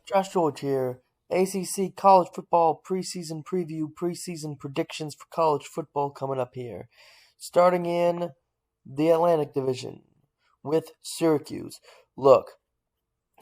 Josh George here. ACC college football preseason preview, preseason predictions for college football coming up here. Starting in the Atlantic Division with Syracuse. Look,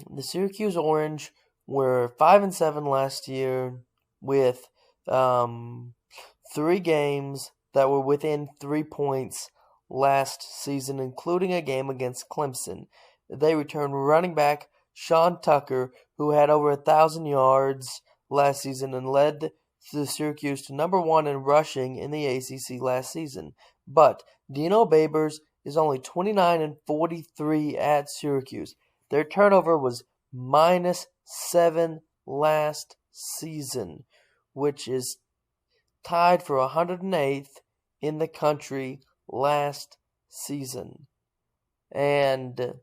the Syracuse Orange were 5-7 last year with 3 games that were within 3 points last season, including a game against Clemson. They returned running back Sean Tucker, who had over 1,000 yards last season and led the Syracuse to number 1 in rushing in the ACC last season. But Dino Babers is only 29-43 at Syracuse. Their turnover was -7 last season, which is tied for 108th in the country last season. And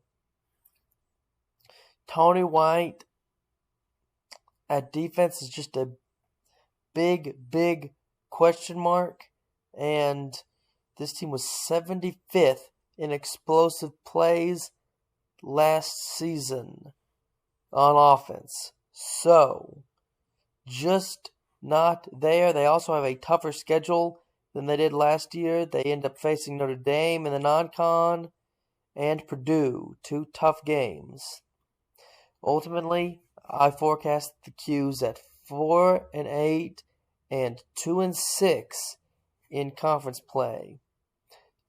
Tony White at defense is just a big question mark. And this team was 75th in explosive plays last season on offense. So, just not there. They also have a tougher schedule than they did last year. They end up facing Notre Dame in the non-con and Purdue. 2 tough games. Ultimately, I forecast the Qs at 4-8 and 2-6 in conference play.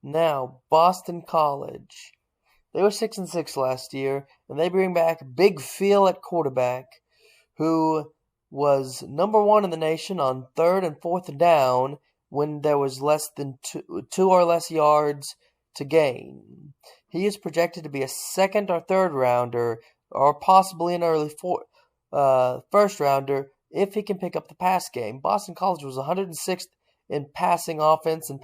Now, Boston College. They were 6-6 last year, and they bring back Big Phil at quarterback, who was number 1 in the nation on 3rd and 4th down when there was less than two or less yards to gain. He is projected to be a 2nd or 3rd rounder, or possibly an early 1st rounder if he can pick up the pass game. Boston College was 106th in passing offense and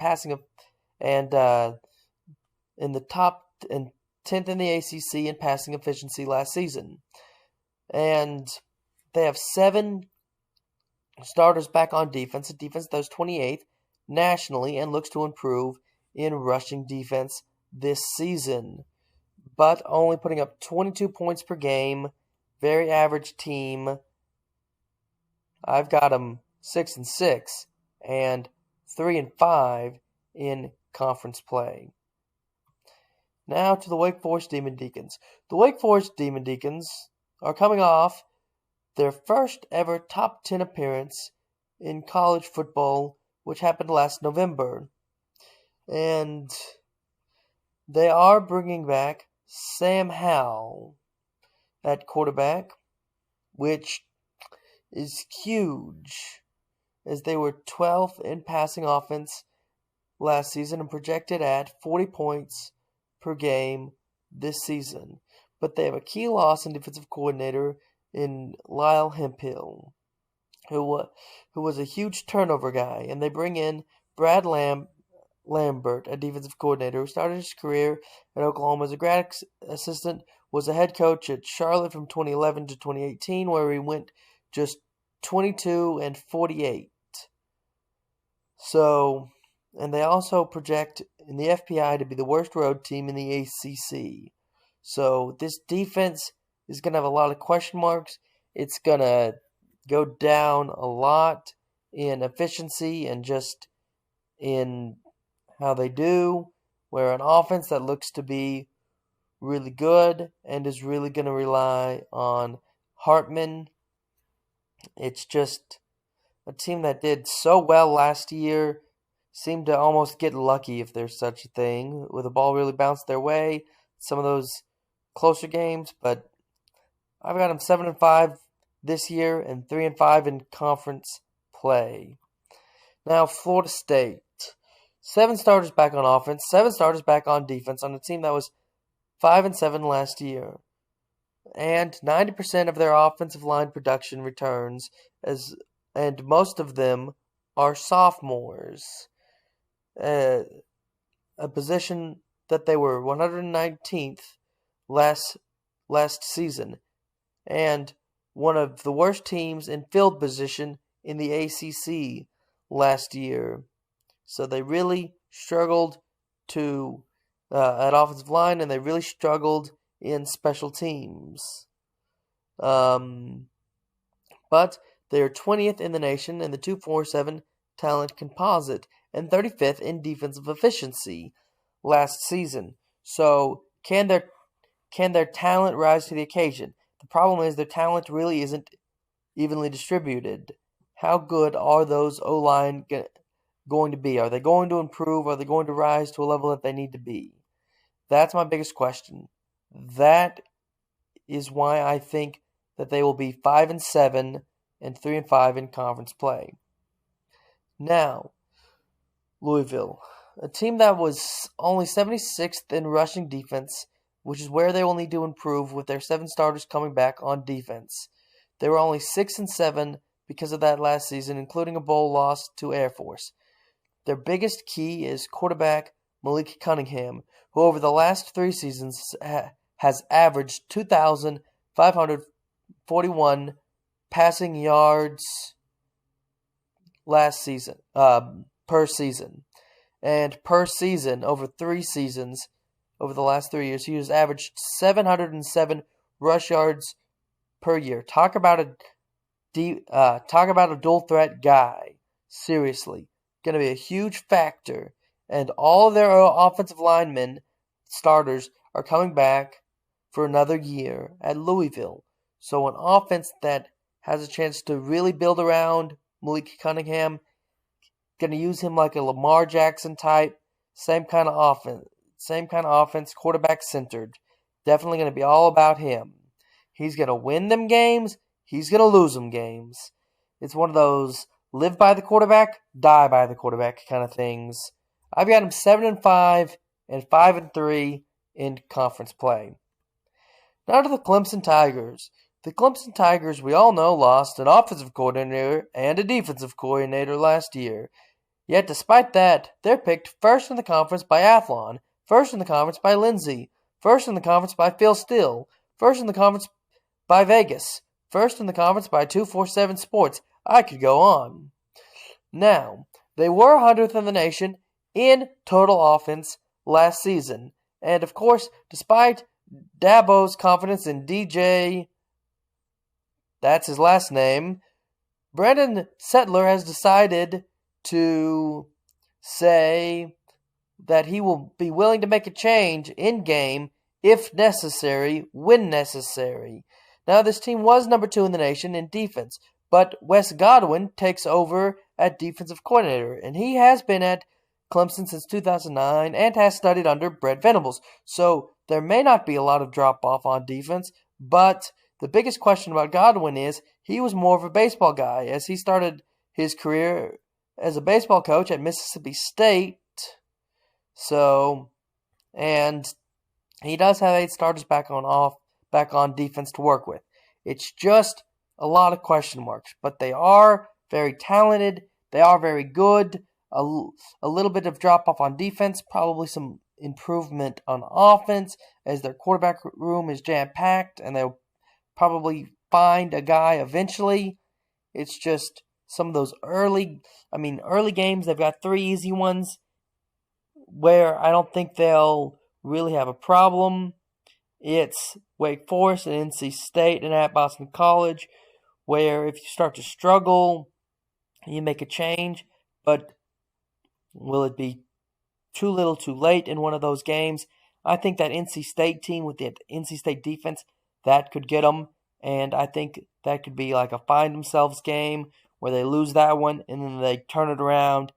in the top and 10th in the ACC in passing efficiency last season. And they have 7 starters back on defense. A defense that was 28th nationally and looks to improve in rushing defense this season, but only putting up 22 points per game. Very average team. I've got them 6-6 and 3-5 in conference play. Now to the Wake Forest Demon Deacons. The Wake Forest Demon Deacons are coming off their first ever top 10 appearance in college football, which happened last November. And they are bringing back Sam Howell at quarterback, which is huge, as they were 12th in passing offense last season and projected at 40 points per game this season. But they have a key loss in defensive coordinator in Lyle Hemphill, who was a huge turnover guy, and they bring in Brad Lambert, a defensive coordinator who started his career at Oklahoma as a grad assistant, was a head coach at Charlotte from 2011 to 2018, where he went just 22-48. So, and they also project in the FPI to be the worst road team in the ACC. So this defense is going to have a lot of question marks. It's going to go down a lot in efficiency and just in how they do, where an offense that looks to be really good and is really going to rely on Hartman. It's just a team that did so well last year, seemed to almost get lucky, if there's such a thing, with the ball really bounced their way. Some of those closer games, but I've got them 7-5 this year and 3-5 in conference play. Now, Florida State. 7 starters back on offense, 7 starters back on defense on a team that was 5-7 last year. And 90% of their offensive line production returns, and most of them are sophomores. A position that they were 119th last season, and one of the worst teams in field position in the ACC last year. So they really struggled at offensive line, and they really struggled in special teams. but they are 20th in the nation in the 247 talent composite and 35th in defensive efficiency last season. So can their talent rise to the occasion? The problem is their talent really isn't evenly distributed. How good are those O-line going to be? Are they going to improve? Are they going to rise to a level that they need to be? That's my biggest question. That is why I think that they will be 5-7 and 3-5 in conference play. Now, Louisville, a team that was only 76th in rushing defense, which is where they will need to improve with their 7 starters coming back on defense. They were only 6-7 because of that last season, including a bowl loss to Air Force. Their biggest key is quarterback Malik Cunningham, who over the last 3 seasons has averaged 2,541 passing yards last season per season. And per season, over 3 seasons, over the last 3 years, he has averaged 707 rush yards per year. Talk about a dual threat guy. Seriously, going to be a huge factor. And all of their offensive linemen, starters, are coming back for another year at Louisville. So an offense that has a chance to really build around Malik Cunningham, going to use him like a Lamar Jackson type, same kind of offense, quarterback centered. Definitely going to be all about him. He's going to win them games. He's going to lose them games. It's one of those live by the quarterback, die by the quarterback kind of things. I've got him 7-5 and 5-3 in conference play. Now to the Clemson Tigers. The Clemson Tigers, we all know, lost an offensive coordinator and a defensive coordinator last year. Yet despite that, they're picked first in the conference by Athlon, first in the conference by Lindsey, first in the conference by Phil Steele, first in the conference by Vegas, first in the conference by 247 Sports. I could go on. Now, they were 100th in the nation in total offense last season. And of course, despite Dabo's confidence in DJ, that's his last name, Brandon Settler has decided to say that he will be willing to make a change in game if necessary, when necessary. Now, this team was number 2 in the nation in defense, but Wes Godwin takes over at defensive coordinator, and he has been at Clemson since 2009 and has studied under Brett Venables. So there may not be a lot of drop-off on defense, but the biggest question about Godwin is he was more of a baseball guy as he started his career as a baseball coach at Mississippi State. So, and he does have 8 starters back on defense to work with. It's just a lot of question marks, but they are very talented. They are very good. A little bit of drop off on defense, probably some improvement on offense as their quarterback room is jam packed, and they'll probably find a guy eventually. It's just some of those early games. They've got 3 easy ones where I don't think they'll really have a problem. It's Wake Forest and NC State and at Boston College, where if you start to struggle, you make a change. But will it be too little too late in one of those games? I think that NC State team with the NC State defense, that could get them. And I think that could be like a find themselves game where they lose that one and then they turn it around,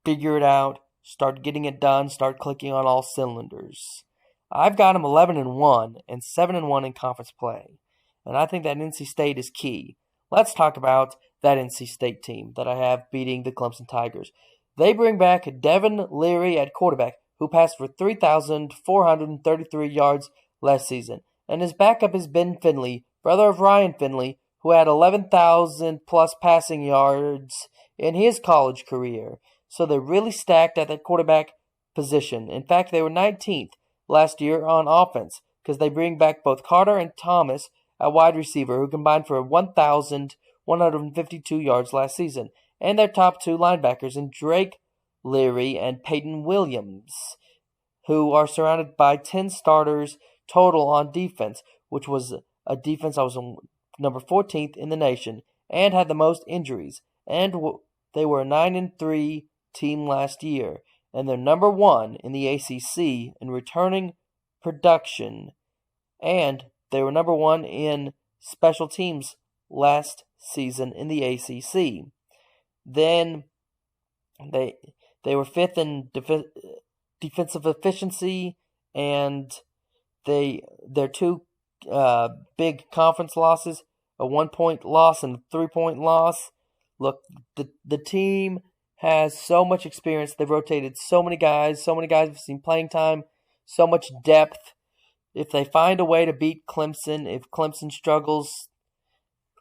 figure it out, start getting it done, start clicking on all cylinders. I've got them 11-1 and 7-1 in conference play. And I think that NC State is key. Let's talk about that NC State team that I have beating the Clemson Tigers. They bring back Devin Leary at quarterback, who passed for 3,433 yards last season. And his backup is Ben Finley, brother of Ryan Finley, who had 11,000 plus passing yards in his college career. So they're really stacked at that quarterback position. In fact, they were 19th last year on offense because they bring back both Carter and Thomas at wide receiver, who combined for 1,152 yards last season, and their top 2 linebackers in Drake Leary and Peyton Williams, who are surrounded by 10 starters total on defense, which was a defense I was number 14th in the nation, and had the most injuries. And they were a 9-3 team last year, and they're number 1 in the ACC in returning production, and they were number 1 in special teams last season in the ACC. Then they were 5th in defensive efficiency, and their 2 big conference losses, a 1-point loss and a 3-point loss. Look, the team has so much experience. They've rotated so many guys. So many guys have seen playing time. So much depth. If they find a way to beat Clemson, if Clemson struggles,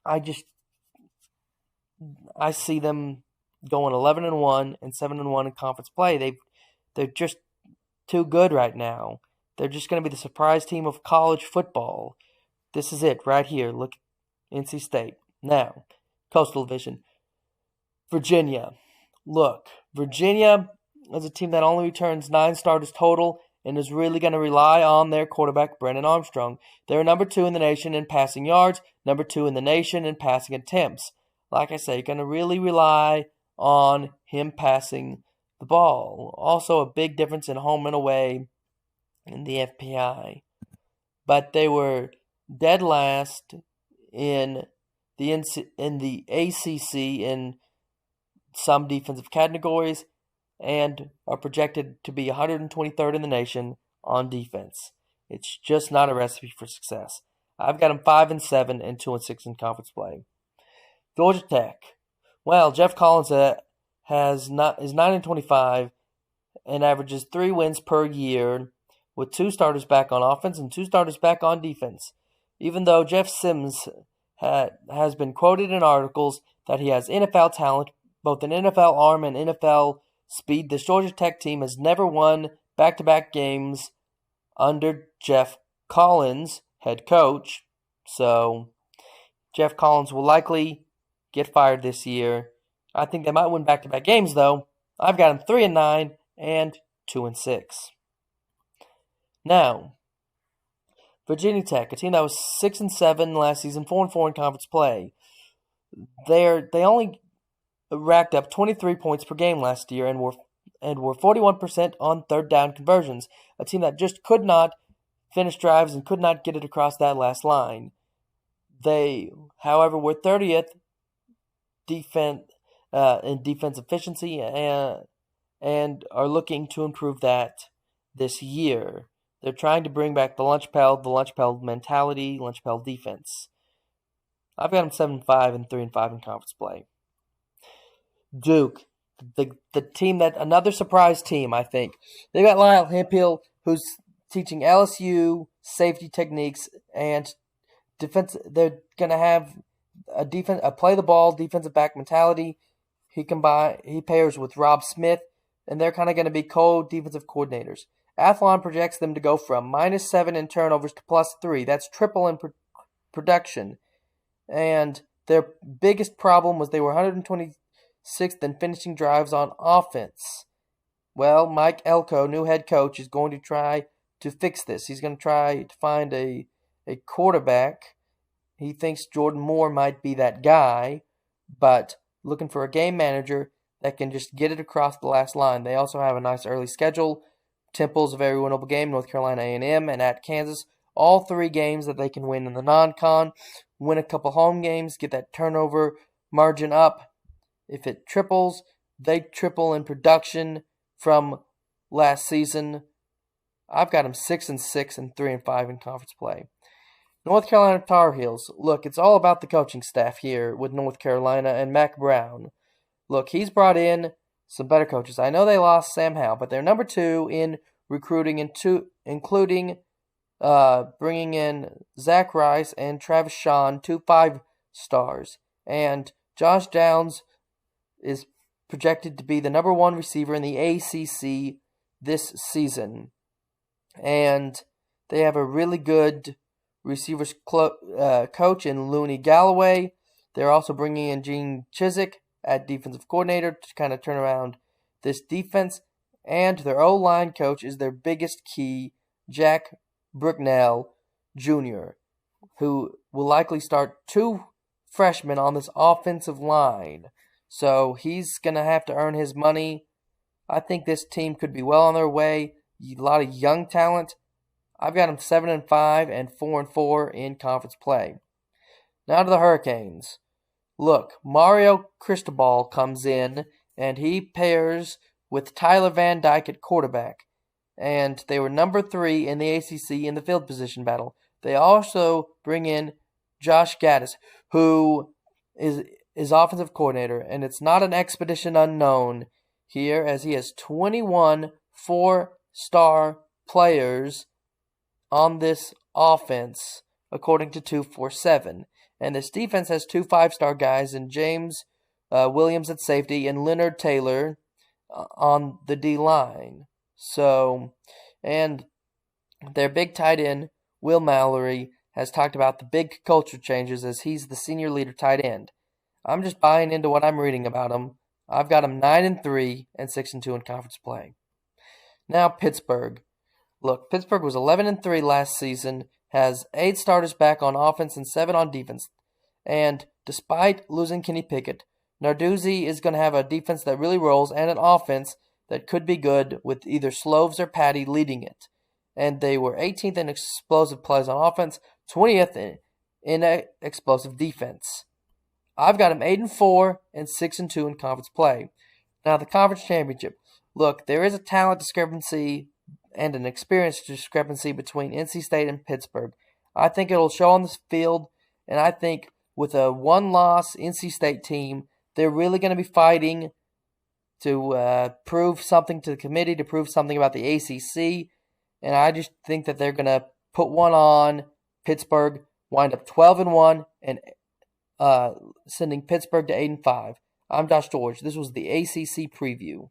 I see them going 11-1 and 7-1 in conference play. They're just too good right now. They're just going to be the surprise team of college football. This is it right here. Look, NC State. Now, Coastal Division. Virginia. Look, Virginia is a team that only returns 9 starters total and is really going to rely on their quarterback, Brennan Armstrong. They're number 2 in the nation in passing yards, number 2 in the nation in passing attempts. Like I say, going to really rely on him passing the ball. Also, a big difference in home and away in the FPI. But they were dead last in the ACC in some defensive categories, and are projected to be 123rd in the nation on defense. It's just not a recipe for success. I've got them 5-7 and 2-6 in conference play. Georgia Tech. Well, Jeff Collins is 9-25 and averages 3 wins per year, with 2 starters back on offense and 2 starters back on defense. Even though Jeff Sims has been quoted in articles that he has NFL talent, both an NFL arm and NFL speed, this Georgia Tech team has never won back-to-back games under Jeff Collins, head coach. So Jeff Collins will likely get fired this year. I think they might win back-to-back games, though. I've got them 3-9 and 2-6. Now, Virginia Tech, a team that was 6-7 last season, 4-4 in conference play. They only racked up 23 points per game last year and were 41% on third down conversions. A team that just could not finish drives and could not get it across that last line. They, however, were 30th in defense efficiency and are looking to improve that this year. They're trying to bring back the lunch pail mentality, lunch pail defense. I've got them 7-5 and 3-5 in conference play. Duke, the team another surprise team, I think. They got Lyle Hemphill, who's teaching LSU safety techniques and defense. They're gonna have a play the ball defensive back mentality. He pairs with Rob Smith, and they're kind of going to be co-defensive coordinators. Athlon projects them to go from -7 in turnovers to +3. That's triple in production. And their biggest problem was they were 126th in finishing drives on offense. Well, Mike Elko, new head coach, is going to try to fix this. He's going to try to find a quarterback. He thinks Jordan Moore might be that guy, but looking for a game manager that can just get it across the last line. They also have a nice early schedule. Temple's a very winnable game, North Carolina A&M, and at Kansas. All 3 games that they can win in the non-con. Win a couple home games, get that turnover margin up. If it triples, they triple in production from last season. I've got them 6-6 and 3-5 in conference play. North Carolina Tar Heels. Look, it's all about the coaching staff here with North Carolina and Mac Brown. Look, he's brought in some better coaches. I know they lost Sam Howell, but they're number 2 in recruiting, including bringing in Zach Rice and Travis Shawn, 2 5-stars. And Josh Downs is projected to be the number 1 receiver in the ACC this season. And they have a really good receivers coach in Looney Galloway. They're also bringing in Gene Chizik at defensive coordinator to kind of turn around this defense. And their O-line coach is their biggest key, Jack Brooknell Jr., who will likely start 2 freshman on this offensive line. So he's going to have to earn his money. I think this team could be well on their way. A lot of young talent. I've got them 7-5 and 4-4 in conference play. Now to the Hurricanes. Look, Mario Cristobal comes in and he pairs with Tyler Van Dyke at quarterback. And they were number 3 in the ACC in the field position battle. They also bring in Josh Gaddis, who is offensive coordinator. And it's not an expedition unknown here, as he has 21 4-star players on this offense, according to 247. And this defense has 2 5-star guys in James Williams at safety and Leonard Taylor on the D-line. So, and their big tight end, Will Mallory, has talked about the big culture changes as he's the senior leader tight end. I'm just buying into what I'm reading about him. I've got him 9-3 and 6-2 in conference play. Now Pittsburgh. Look, Pittsburgh was 11-3 last season, has 8 starters back on offense and 7 on defense. And despite losing Kenny Pickett, Narduzzi is going to have a defense that really rolls and an offense that could be good with either Sloves or Patty leading it. And they were 18th in explosive plays on offense, 20th in explosive defense. I've got them 8-4 and 6-2 in conference play. Now the conference championship. Look, there is a talent discrepancy and an experience discrepancy between NC State and Pittsburgh. I think it'll show on this field, and I think with a one-loss NC State team, they're really going to be fighting to prove something to the committee, to prove something about the ACC, and I just think that they're going to put one on Pittsburgh, wind up 12-1, and sending Pittsburgh to 8-5. I'm Josh George. This was the ACC preview.